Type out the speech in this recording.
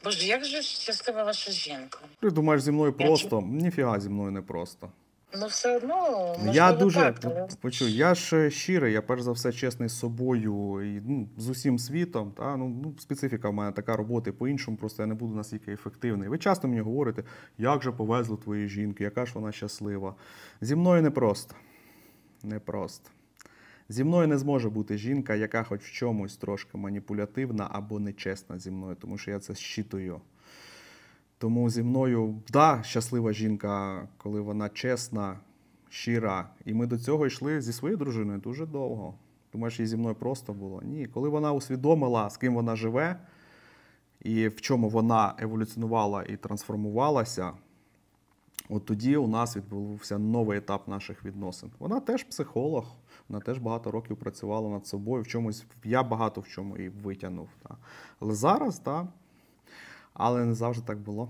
Боже, як же щаслива ваша жінка? Ти думаєш, зі мною Я просто? Ніфіга зі мною не просто. Ну, все одно, Я можливо, дуже, так, але почуй, я ж щирий, я перш за все чесний з собою і з усім світом. Та? Специфіка в мене така роботи по-іншому, просто я не буду настільки ефективний. Ви часто мені говорите, як же повезло твої жінки, яка ж вона щаслива. Зі мною непросто. Непросто. Зі мною не зможе бути жінка, яка хоч в чомусь трошки маніпулятивна або нечесна зі мною, тому що я це щитую. Тому зі мною, да, щаслива жінка, коли вона чесна, щира. І ми до цього йшли зі своєю дружиною дуже довго. Думаєш, їй зі мною просто було? Ні. Коли вона усвідомила, з ким вона живе, і в чому вона еволюціонувала і трансформувалася, от тоді у нас відбувся новий етап наших відносин. Вона теж психолог, вона теж багато років працювала над собою, в чомусь, я багато в чому її витягнув. Але зараз, так. Але не завжди так було.